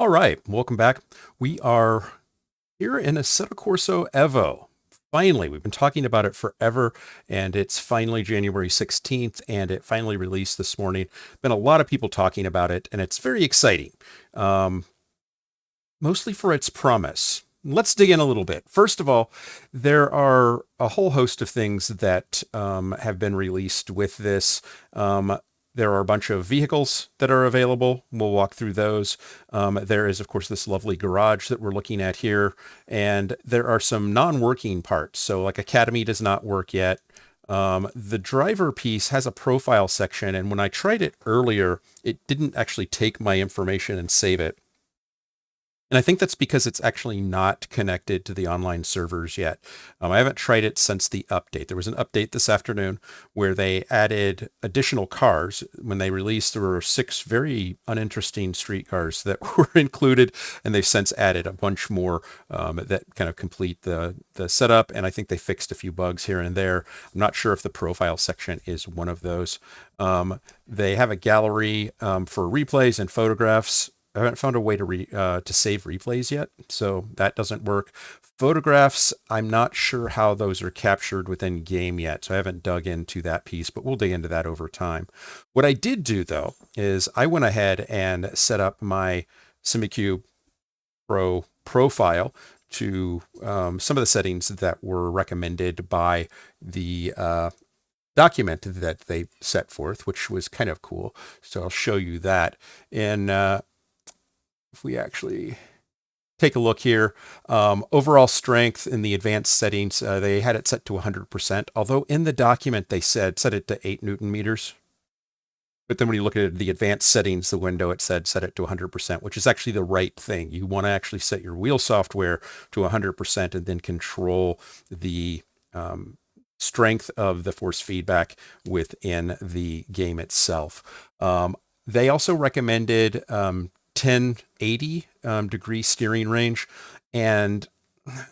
All right, welcome back. We are here in Assetto Corsa EVO. Finally, we've been talking about it forever, and it's finally January 16th, and it finally released this morning. Been a lot of people talking about it, and it's very exciting, um, mostly for its promise. Let's dig in a little bit. First of all, there are a whole host of things that have been released with this. There are a bunch of vehicles that are available. We'll walk through those. There is, of course, this lovely garage that we're looking at here. And there are some non-working parts. So like Academy does not work yet. The driver piece has a profile section. And when I tried it earlier, it didn't actually take my information and save it. And I think that's because it's actually not connected to the online servers yet. I haven't tried it since the update. There was an update this afternoon where they added additional cars. When they released, there were 6 very uninteresting street cars that were included, and they've since added a bunch more that kind of complete the setup. And I think they fixed a few bugs here and there. I'm not sure if the profile section is one of those. They have a gallery for replays and photographs. I haven't found a way to save replays yet, so that doesn't work. Photographs, I'm not sure how those are captured within game yet, so I haven't dug into that piece, but we'll dig into that over time. What I did do, though, is I went ahead and set up my Simucube Pro profile to some of the settings that were recommended by the document that they set forth, which was kind of cool. So I'll show you that. And if we actually take a look here, overall strength in the advanced settings, they had it set to 100%, although in the document they said set it to 8 Newton meters. But then when you look at the advanced settings, the window, it said set it to 100%, which is actually the right thing. You want to actually set your wheel software to 100% and then control the strength of the force feedback within the game itself. They also recommended 1080 degree steering range, and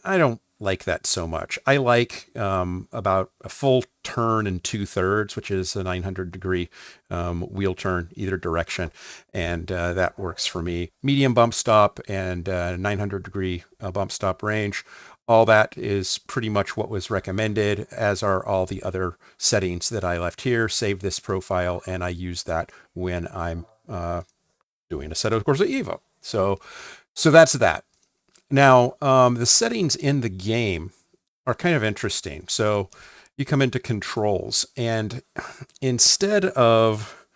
I don't like that so much. I like about a full turn and 2/3, which is a 900 degree wheel turn either direction, and that works for me. Medium bump stop and 900 degree bump stop range. All that is pretty much what was recommended, as are all the other settings that I left here. Save this profile, and I use that when I'm doing Assetto Corsa EVO. So that's that. Now, the settings in the game are kind of interesting. So you come into controls, and instead of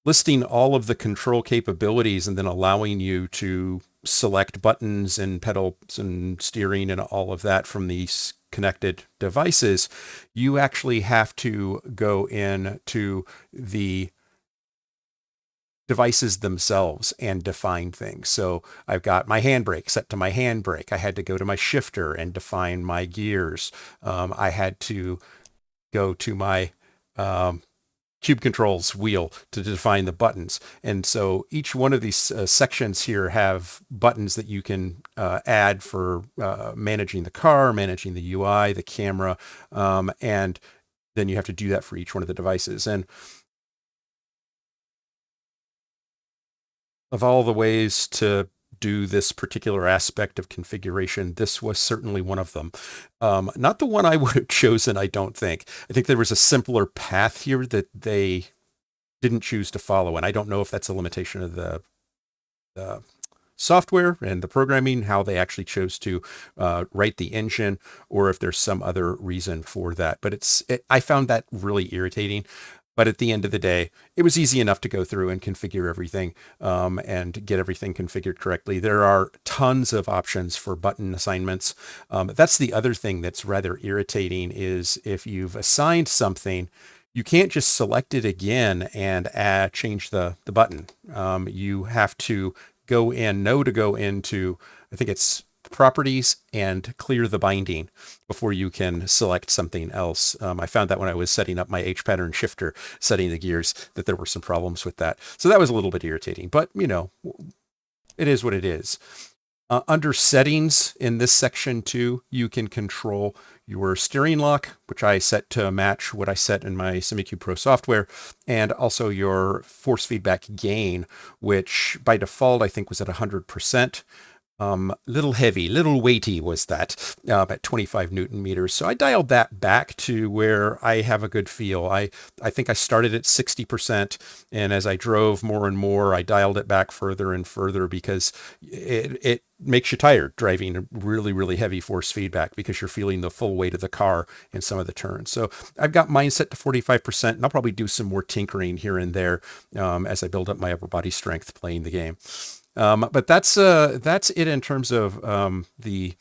listing all of the control capabilities and then allowing you to select buttons and pedals and steering and all of that from these connected devices, you actually have to go into the devices themselves and define things. So I've got my handbrake set to my handbrake. I had to go to my shifter and define my gears. I had to go to my cube controls wheel to define the buttons. And so each one of these sections here have buttons that you can add for managing the car, managing the UI, the camera, and then you have to do that for each one of the devices. And of all the ways to do this particular aspect of configuration, this was certainly one of them. Not the one I would have chosen, I don't think. I think there was a simpler path here that they didn't choose to follow, and I don't know if that's a limitation of the software and the programming, how they actually chose to write the engine, or if there's some other reason for that. But I found that really irritating. But at the end of the day, it was easy enough to go through and configure everything and get everything configured correctly. There are tons of options for button assignments. That's the other thing that's rather irritating, is if you've assigned something, you can't just select it again and change the button. You have to go into, I think it's properties, and clear the binding before you can select something else. I found that when I was setting up my H pattern shifter, setting the gears, that there were some problems with that. So that was a little bit irritating, but you know, it is what it is. Under settings in this section too, you can control your steering lock, which I set to match what I set in my Simucube Pro software, and also your force feedback gain, which by default I think was at 100%. Little heavy, little weighty was that at 25 Newton meters. So I dialed that back to where I have a good feel. I think I started at 60%, and as I drove more and more, I dialed it back further and further because it makes you tired driving really, really heavy force feedback because you're feeling the full weight of the car in some of the turns. So I've got mine set to 45%, and I'll probably do some more tinkering here and there as I build up my upper body strength playing the game. But that's it in terms of the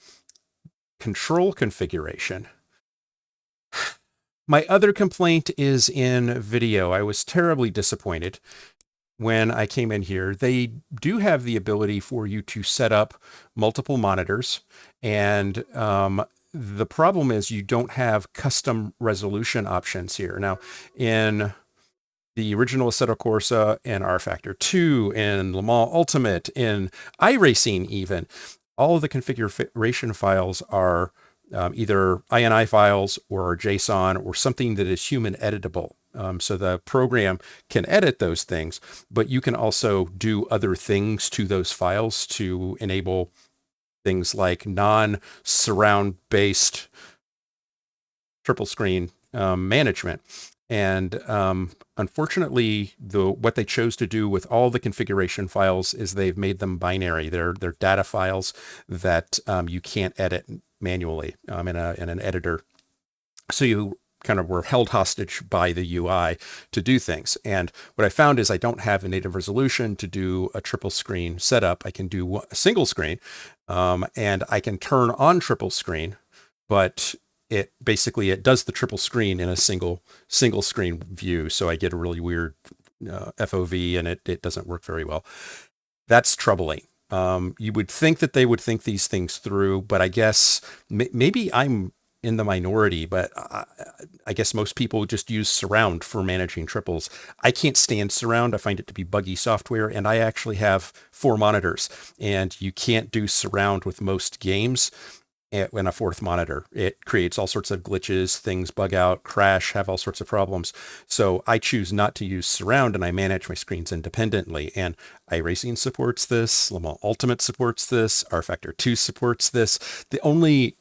control configuration. My other complaint is in video. I was terribly disappointed when I came in here. They do have the ability for you to set up multiple monitors, and the problem is you don't have custom resolution options here. Now, in the original Assetto Corsa and R Factor 2 and Le Mans Ultimate in iRacing even, all of the configuration files are either INI files or JSON or something that is human editable. So the program can edit those things, but you can also do other things to those files to enable things like non-surround based triple screen management. And unfortunately, what they chose to do with all the configuration files is they've made them binary. They're data files that you can't edit manually in an editor. So you kind of were held hostage by the UI to do things. And what I found is I don't have a native resolution to do a triple screen setup. I can do a single screen, and I can turn on triple screen, but it does the triple screen in a single screen view. So I get a really weird FOV, and it doesn't work very well. That's troubling. You would think that they would think these things through, but I guess maybe I'm in the minority, but I guess most people just use surround for managing triples. I can't stand surround. I find it to be buggy software, and I actually have 4 monitors, and you can't do surround with most games in a 4th monitor. It creates all sorts of glitches, things bug out, crash, have all sorts of problems. So I choose not to use surround, and I manage my screens independently. And iRacing supports this, Le Mans Ultimate supports this, R Factor 2 supports this. The only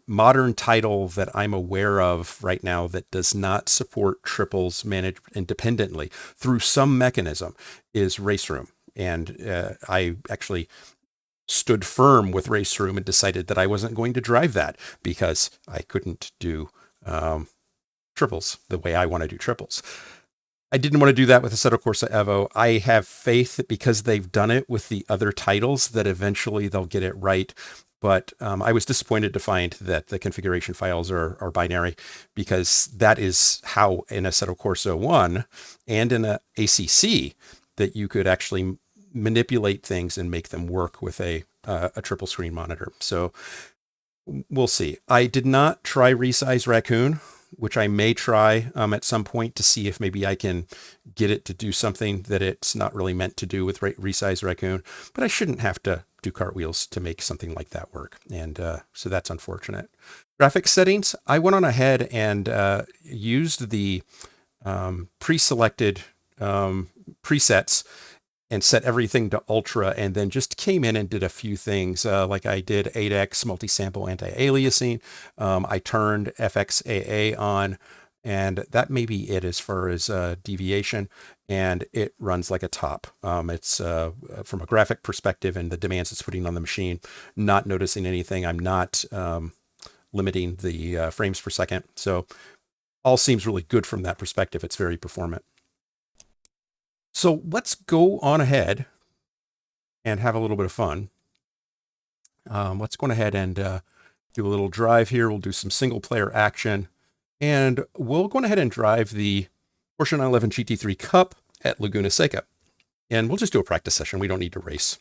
modern title that I'm aware of right now that does not support triples managed independently through some mechanism is Race Room. And I actually stood firm with Race Room and decided that I wasn't going to drive that because I couldn't do triples the way I want to do triples. I didn't want to do that with Assetto Corsa EVO. I have faith that because they've done it with the other titles that eventually they'll get it right. But I was disappointed to find that the configuration files are binary, because that is how in Assetto Corsa 1 and in a ACC that you could actually manipulate things and make them work with a triple screen monitor. So we'll see. I did not try Resize Raccoon, which I may try at some point to see if maybe I can get it to do something that it's not really meant to do with Resize Raccoon, but I shouldn't have to do cartwheels to make something like that work. And so that's unfortunate. Graphics settings, I went on ahead and used the pre-selected presets and set everything to ultra, and then just came in and did a few things. Like I did 8x multi-sample anti-aliasing. I turned FXAA on, and that may be it as far as deviation, and it runs like a top. It's from a graphic perspective and the demands it's putting on the machine, not noticing anything. I'm not limiting the frames per second. So all seems really good from that perspective. It's very performant. So let's go on ahead and have a little bit of fun. Let's go on ahead and do a little drive here. We'll do some single player action, and we'll go on ahead and drive the Porsche 911 GT3 Cup at Laguna Seca. And we'll just do a practice session. We don't need to race.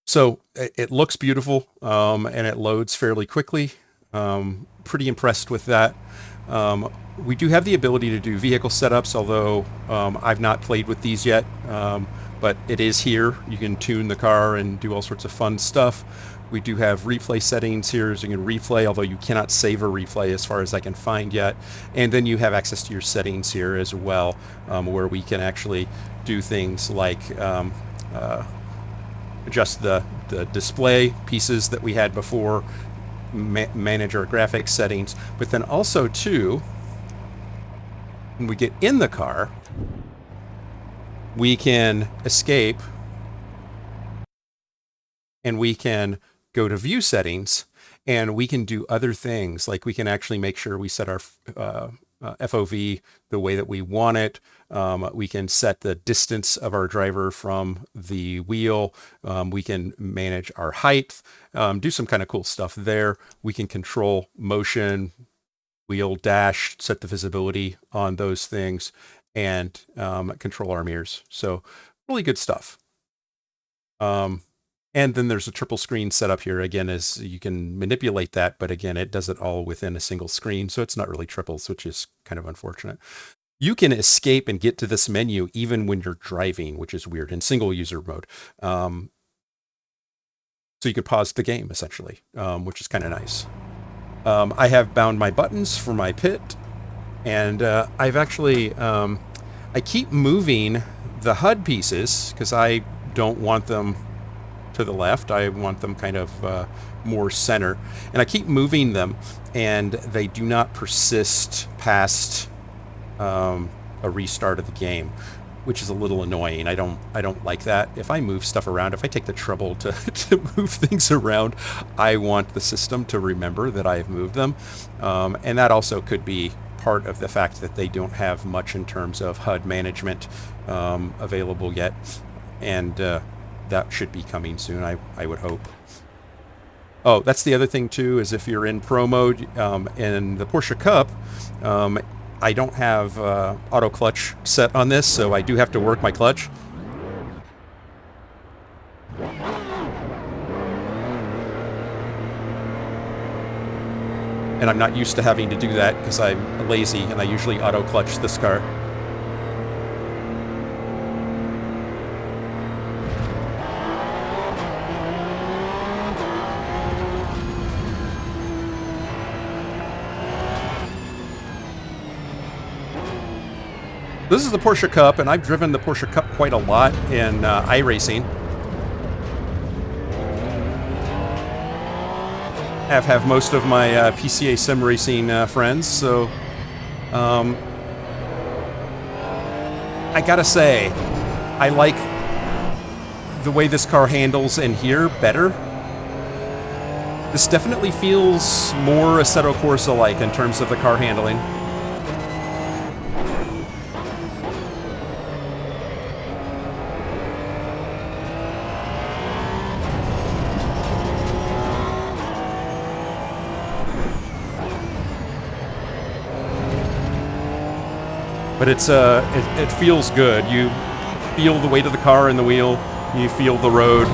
So it looks beautiful, and it loads fairly quickly. Pretty impressed with that. We do have the ability to do vehicle setups, although I've not played with these yet, but it is here. You can tune the car and do all sorts of fun stuff. We do have replay settings here, so you can replay, although you cannot save a replay as far as I can find yet. And then you have access to your settings here as well, where we can actually do things like adjust the display pieces that we had before, manage our graphics settings, but then also too, when we get in the car, we can escape and we can go to view settings, and we can do other things. Like we can actually make sure we set our FOV the way that we want it. We can set the distance of our driver from the wheel. We can manage our height, do some kind of cool stuff there. We can control motion, wheel, dash, set the visibility on those things, and control our mirrors. So really good stuff. And then there's a triple screen setup here. Again, as you can manipulate that, but again, it does it all within a single screen. So it's not really triples, which is kind of unfortunate. You can escape and get to this menu even when you're driving, which is weird, in single user mode. So you can pause the game essentially, which is kind of nice. I have bound my buttons for my pit, and I've actually, I keep moving the HUD pieces because I don't want them to the left. I want them kind of more center, and I keep moving them, and they do not persist past a restart of the game, which is a little annoying. I don't like that. If I move stuff around, if I take the trouble to move things around, I want the system to remember that I've moved them, and that also could be part of the fact that they don't have much in terms of HUD management available yet, and that should be coming soon, I would hope. Oh, that's the other thing too, is if you're in Pro mode in the Porsche Cup, I don't have auto clutch set on this, so I do have to work my clutch. And I'm not used to having to do that because I'm lazy and I usually auto clutch this car. This is the Porsche Cup, and I've driven the Porsche Cup quite a lot in iRacing. Have most of my PCA sim racing friends, so I gotta say, I like the way this car handles in here better. This definitely feels more Assetto Corsa-like in terms of the car handling. But it's it feels good. You feel the weight of the car in the wheel. You feel the road.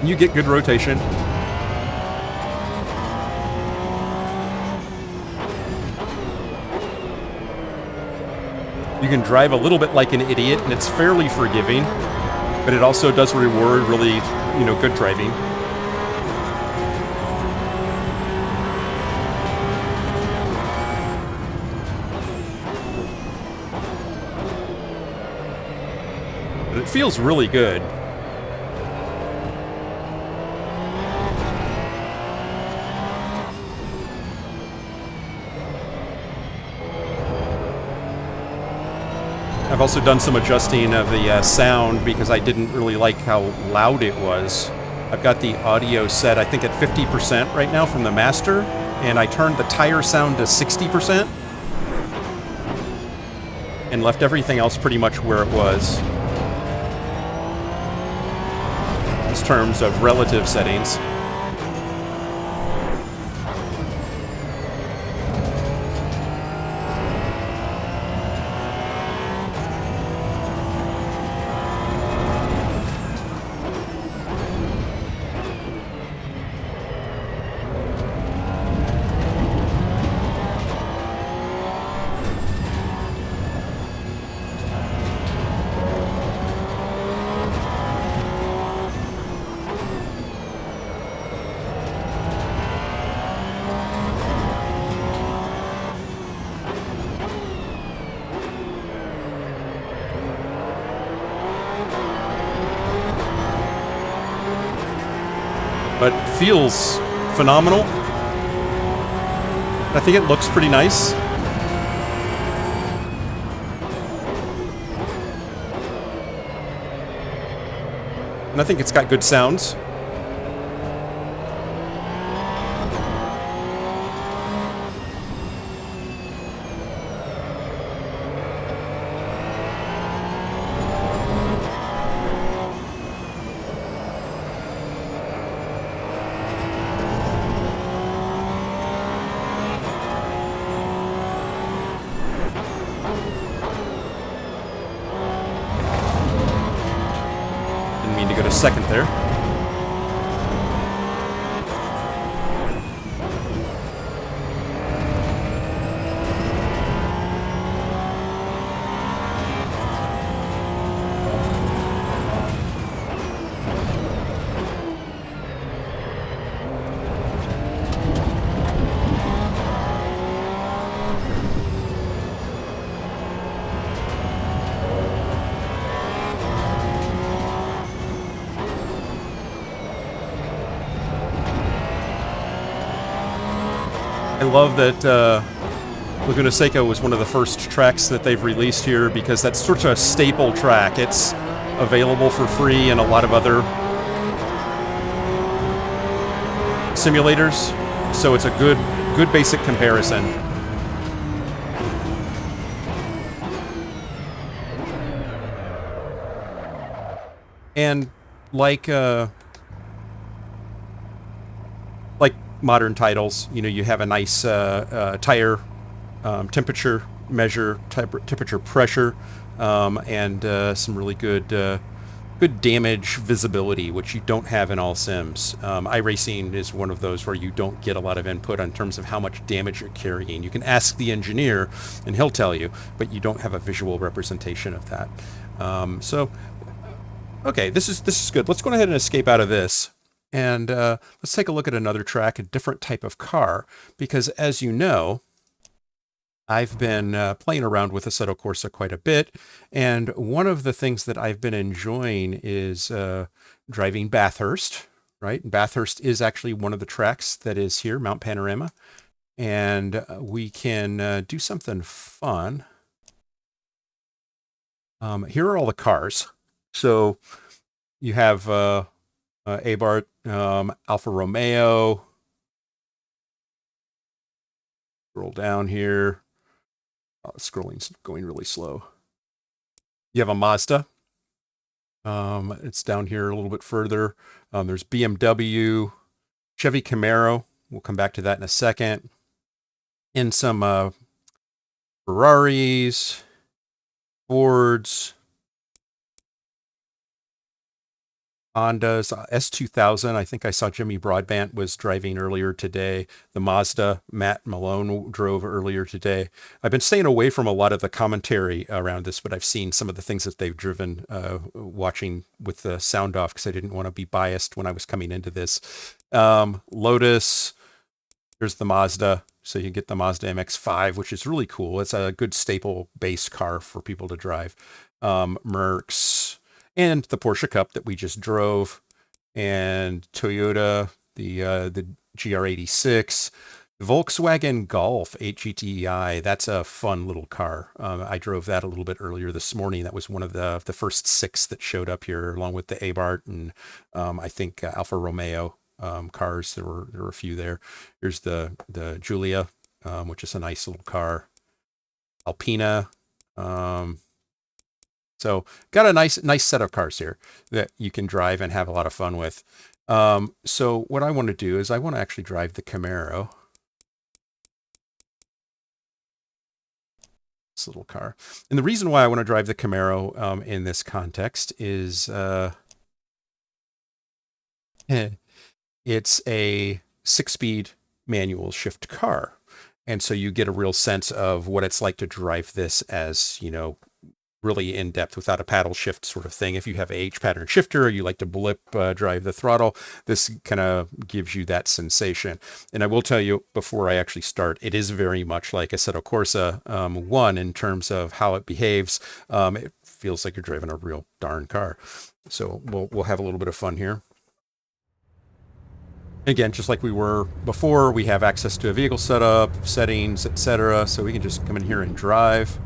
You get good rotation. You can drive a little bit like an idiot, and it's fairly forgiving, but it also does reward really, good driving. But it feels really good. I've also done some adjusting of the sound because I didn't really like how loud it was. I've got the audio set, I think, at 50% right now from the master, and I turned the tire sound to 60% and left everything else pretty much where it was in terms of relative settings. but feels phenomenal. I think it looks pretty nice. And I think it's got good sounds. To go to second there. I love that Laguna Seca was one of the first tracks that they've released here because that's such a staple track. It's available for free in a lot of other simulators, so it's a good basic comparison. And like modern titles, you know, you have a nice tire temperature measure, temperature pressure, and some really good damage visibility, which you don't have in all sims. iRacing is one of those where you don't get a lot of input in terms of how much damage you're carrying. You can ask the engineer, and he'll tell you, but you don't have a visual representation of that. So, okay, this is good. Let's go ahead and escape out of this. And let's take a look at another track, a different type of car, because as you know, I've been playing around with Assetto Corsa quite a bit, and one of the things that I've been enjoying is driving Bathurst, right? Bathurst is actually one of the tracks that is here, Mount Panorama, and we can do something fun. Here are all the cars. So you have Abarth, Alfa Romeo. Scroll down here. Scrolling's going really slow. You have a Mazda. It's down here a little bit further. There's BMW, Chevy Camaro. We'll come back to that in a second. And some Ferraris, Fords, Honda's, S2000. I think I saw Jimmy Broadbent was driving earlier today. The Mazda, Matt Malone drove earlier today. I've been staying away from a lot of the commentary around this, but I've seen some of the things that they've driven, watching with the sound off because I didn't want to be biased when I was coming into this. Lotus, there's the Mazda. So you get the Mazda MX-5, which is really cool. It's a good staple base car for people to drive. Mercs, and the Porsche Cup that we just drove, and Toyota, the GR86, Volkswagen Golf 8 GTI. That's a fun little car. I drove that a little bit earlier this morning. That was one of the first 6 that showed up here, along with the Abarth and I think Alfa Romeo cars. There were a few there. Here's the Giulia, which is a nice little car. Alpina. So got a nice set of cars here that you can drive and have a lot of fun with. So what I want to do is I want to actually drive the Camaro. This little car. And the reason why I want to drive the Camaro in this context is it's a 6-speed manual shift car. And so you get a real sense of what it's like to drive this as, you know, really in depth without a paddle shift sort of thing. If you have a H pattern shifter or you like to blip drive the throttle, this kind of gives you that sensation. And I will tell you before I actually start, it is very much like Assetto Corsa 1 in terms of how it behaves. It feels like you're driving a real darn car. So we'll have a little bit of fun here. Again, just like we were before, we have access to a vehicle setup, settings, etc. So we can just come in here and drive.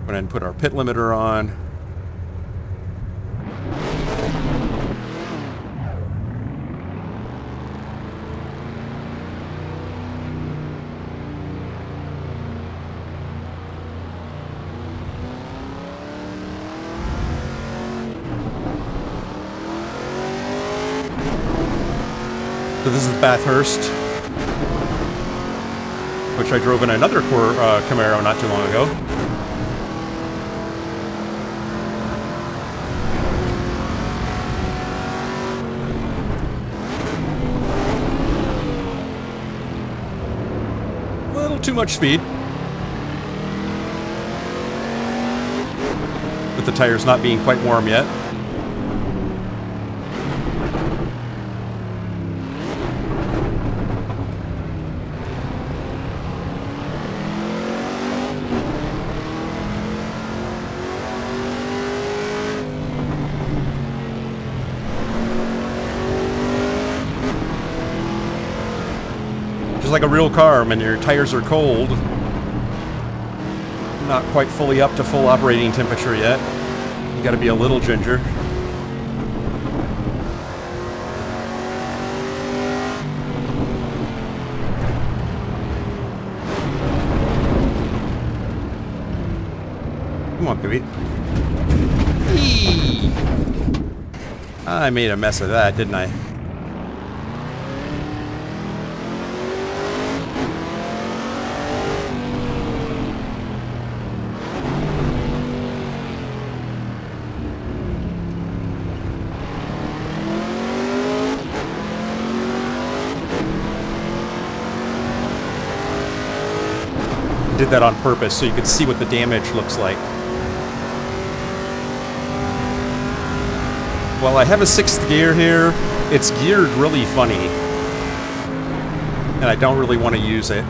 Go ahead and put our pit limiter on. So this is Bathurst, which I drove in another Camaro not too long ago. A little too much speed. With the tires not being quite warm yet. Like a real car when your tires are cold. Not quite fully up to full operating temperature yet. You gotta be a little ginger. Come on, baby. Eee! I made a mess of that, didn't I? Did that on purpose so you could see what the damage looks like. Well, I have a 6th gear here. It's geared really funny, and I don't really want to use it.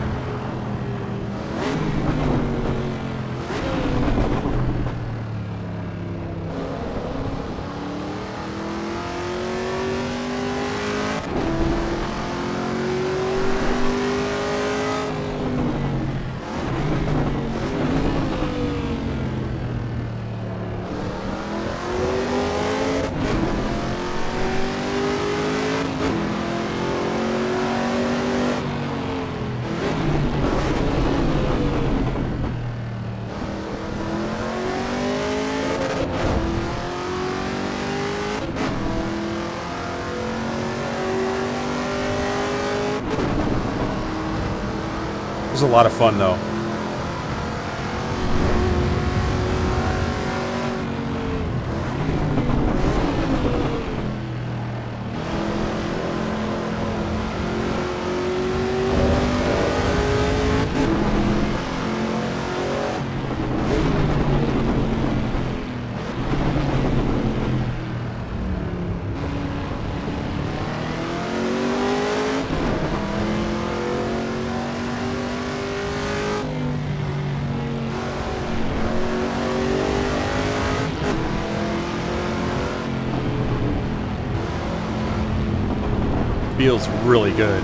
It was a lot of fun, though. Feels really good.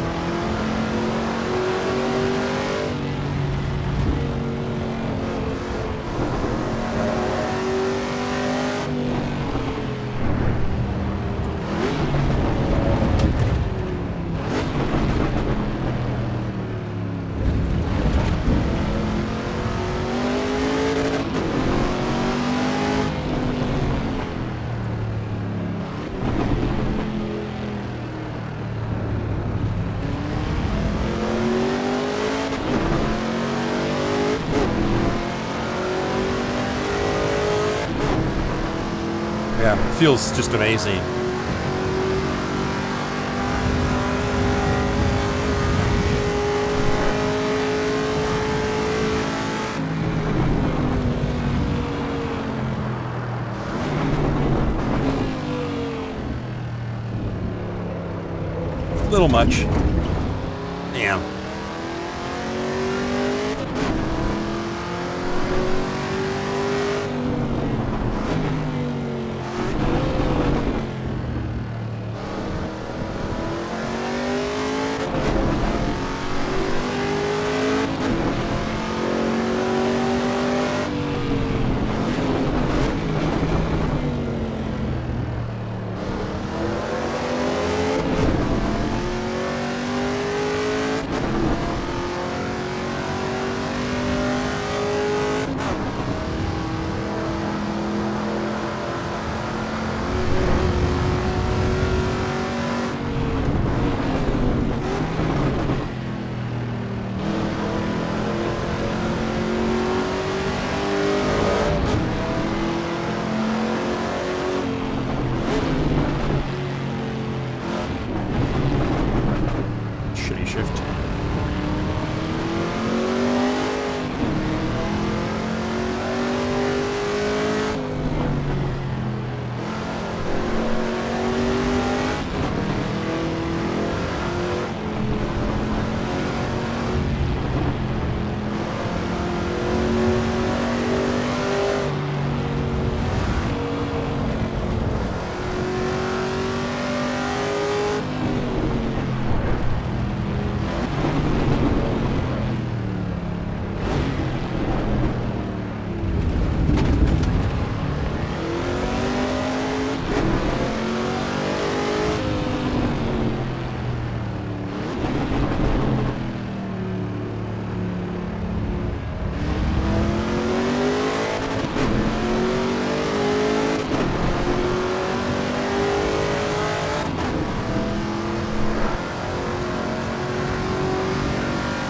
Yeah, it feels just amazing. A little much. Damn.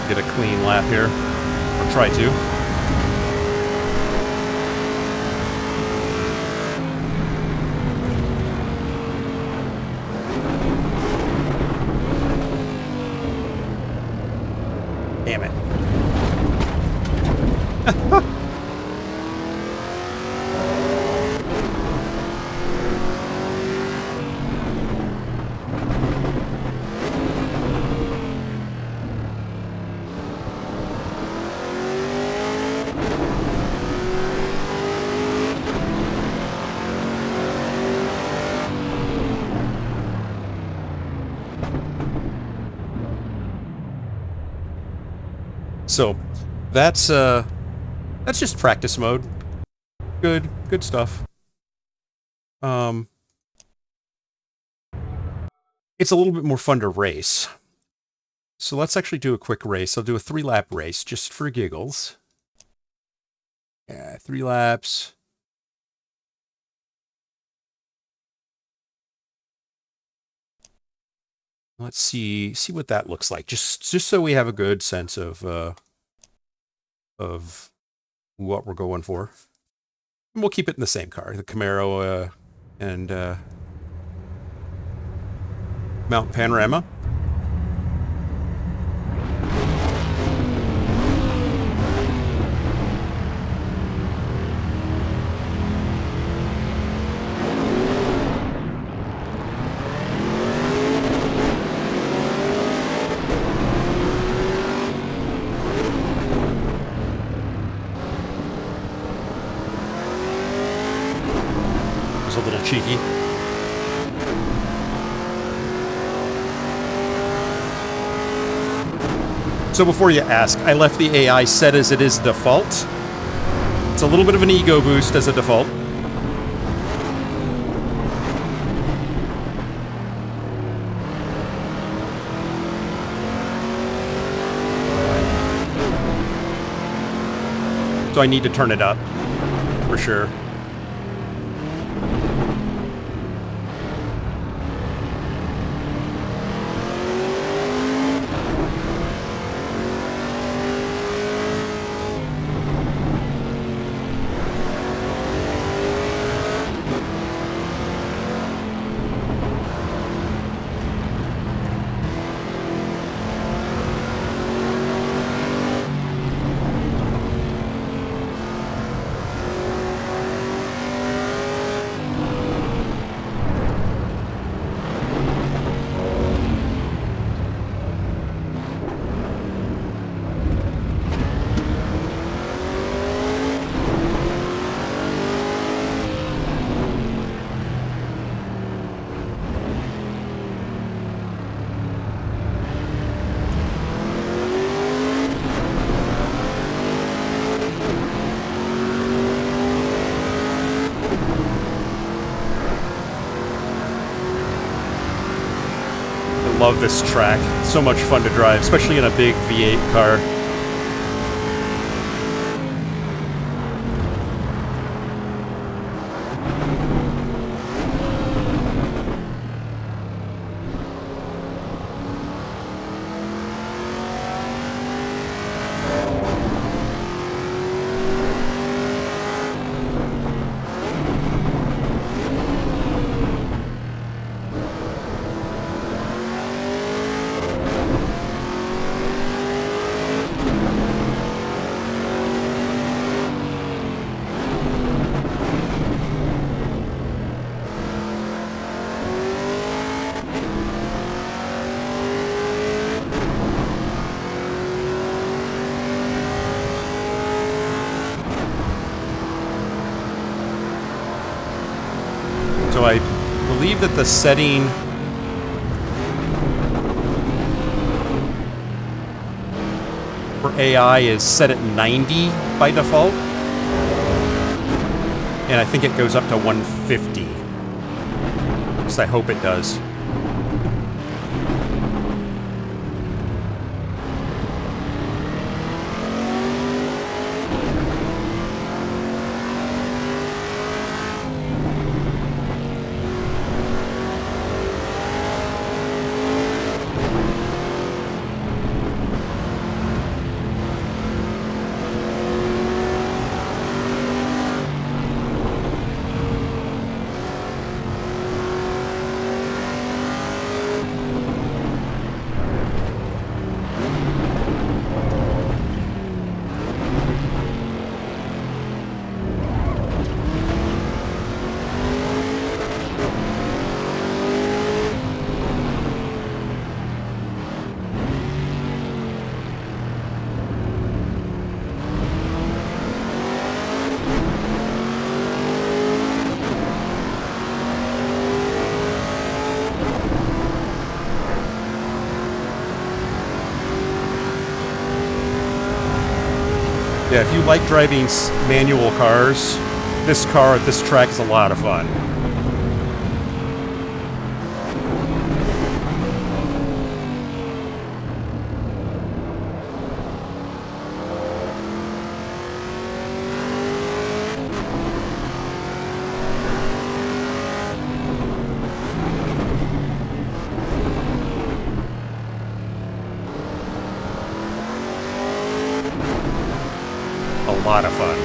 Get a clean lap here. Or try to. Damn it. So that's just practice mode. Good stuff. It's a little bit more fun to race. So let's actually do a quick race. I'll do a 3-lap race just for giggles. Yeah, 3 laps. Let's see what that looks like. Just so we have a good sense of what we're going for. And we'll keep it in the same car, the Camaro and Mount Panorama. A little cheeky. So before you ask, I left the AI set as it is default. It's a little bit of an ego boost as a default. So I need to turn it up, for sure. Love this track. It's so much fun to drive, especially in a big V8 car. So I believe that the setting for AI is set at 90 by default. And I think it goes up to 150. At least I hope it does. Yeah, if you like driving manual cars, this car at this track is a lot of fun. A lot of fun.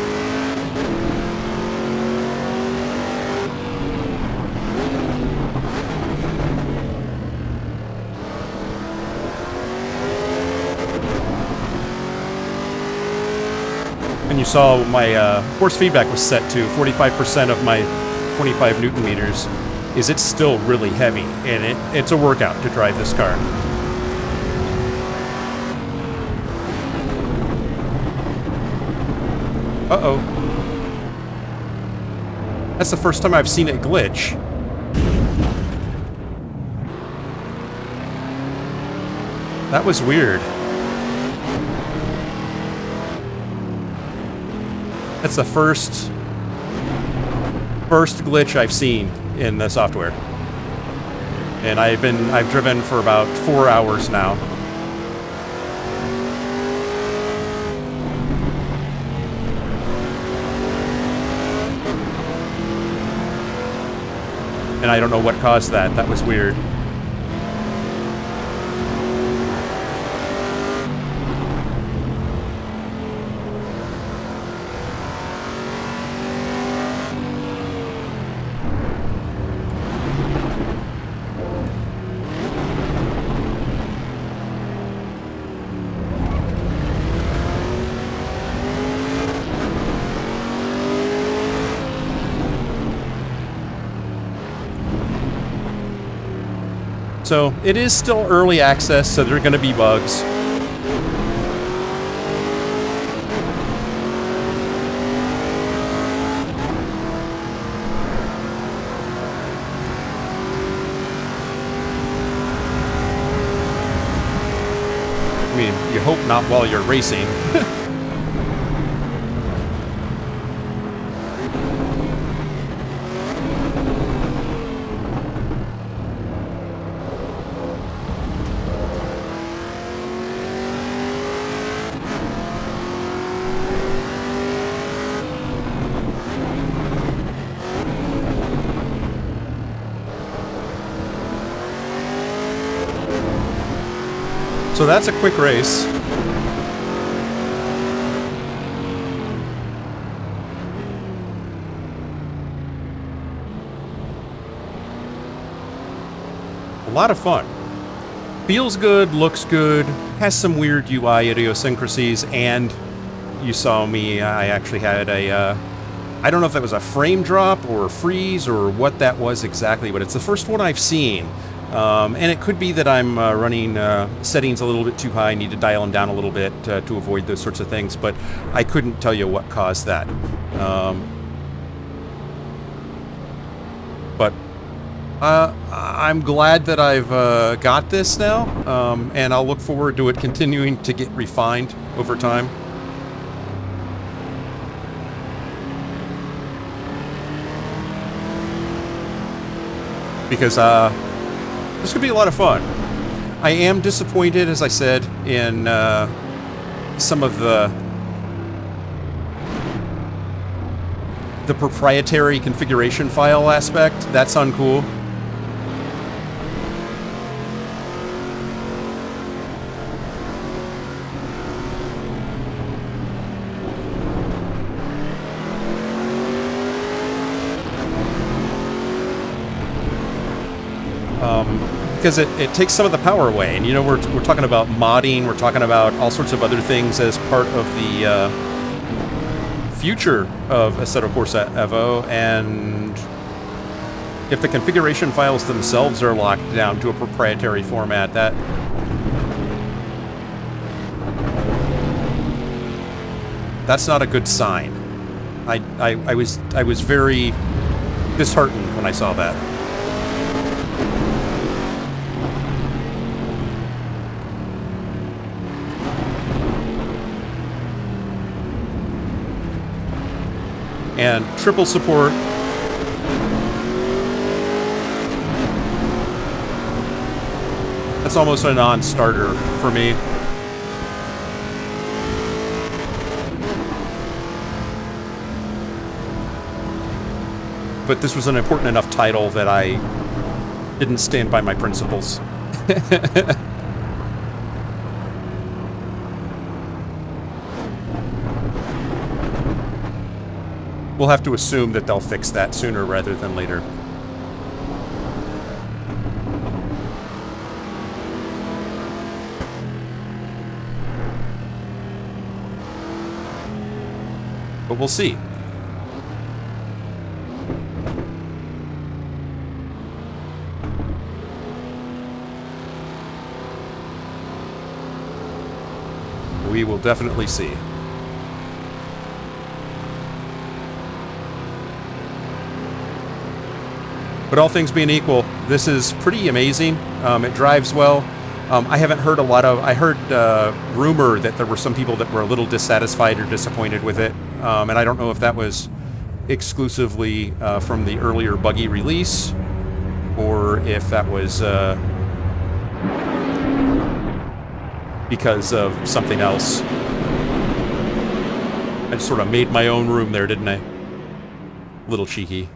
And you saw my force feedback was set to 45% of my 25 Newton meters. It's still really heavy, and it's a workout to drive this car. Uh-oh. That's the first time I've seen it glitch. That was weird. That's the first glitch I've seen in the software. And I've driven for about 4 hours now. And I don't know what caused that. That was weird. So it is still early access, so there are going to be bugs. I mean, you hope not while you're racing. So that's a quick race. A lot of fun. Feels good, looks good, has some weird UI idiosyncrasies, and you saw me, I actually had a, I don't know if that was a frame drop or a freeze or what that was exactly, but it's the first one I've seen. And it could be that I'm running settings a little bit too high. I need to dial them down a little bit to avoid those sorts of things, but I couldn't tell you what caused that. But I'm glad that I've got this now, and I'll look forward to it continuing to get refined over time. Because this could be a lot of fun. I am disappointed, as I said, in some of the proprietary configuration file aspect. That's uncool. Because it takes some of the power away, and you know, we're talking about modding, we're talking about all sorts of other things as part of the future of Assetto Corsa EVO, and if the configuration files themselves are locked down to a proprietary format, that's not a good sign. I was very disheartened when I saw that. and triple support. That's almost a non-starter for me. But this was an important enough title that I didn't stand by my principles. We'll have to assume that they'll fix that sooner rather than later. But we'll see. We will definitely see. But all things being equal, this is pretty amazing. It drives well. I haven't heard a lot of... I heard rumor that there were some people that were a little dissatisfied or disappointed with it. And I don't know if that was exclusively from the earlier buggy release, or if that was because of something else. I just sort of made my own room there, didn't I? Little cheeky.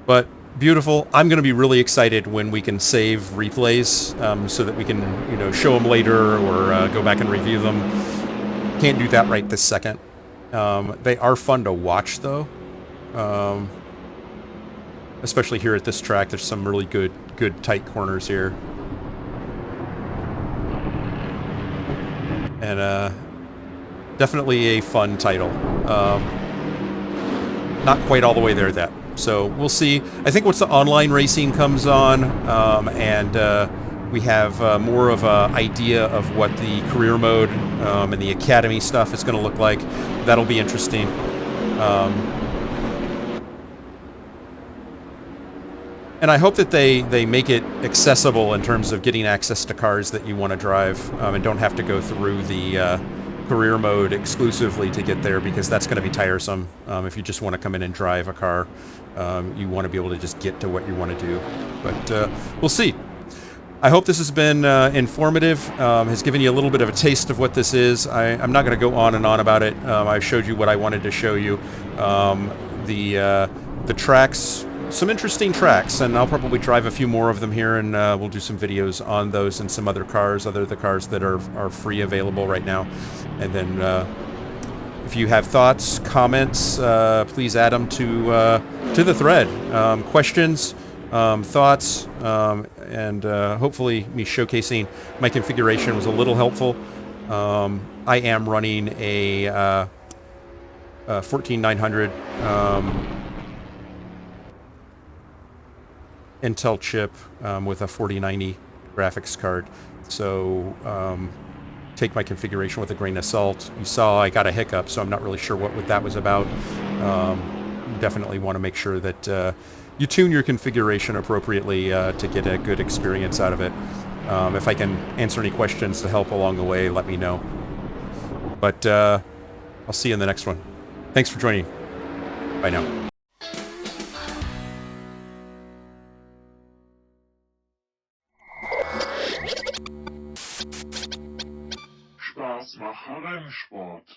But beautiful. I'm going to be really excited when we can save replays so that we can, you know, show them later or go back and review them. Can't do that right this second. They are fun to watch, though. Especially here at this track. There's some really good tight corners here. And definitely a fun title. Not quite all the way there yet. So we'll see. I think once the online racing comes on and we have more of an idea of what the career mode and the academy stuff is going to look like, that'll be interesting. And I hope that they make it accessible in terms of getting access to cars that you want to drive and don't have to go through the career mode exclusively to get there, because that's going to be tiresome. If you just want to come in and drive a car, you want to be able to just get to what you want to do. But we'll see. I hope this has been informative, has given you a little bit of a taste of what this is. I'm not going to go on and on about it. I showed you what I wanted to show you. The tracks, some interesting tracks, and I'll probably drive a few more of them here, and we'll do some videos on those and some other cars, the cars that are free available right now. And then if you have thoughts, comments, please add them to the thread. Questions, thoughts, and hopefully me showcasing my configuration was a little helpful. I am running a 14900 Intel chip with a 4090 graphics card, so take my configuration with a grain of salt. You saw I got a hiccup, so I'm not really sure what that was about. Definitely want to make sure that you tune your configuration appropriately to get a good experience out of it. If I can answer any questions to help along the way, let me know. But I'll see you in the next one. Thanks for joining. Bye now. Spaß machen Rennsport.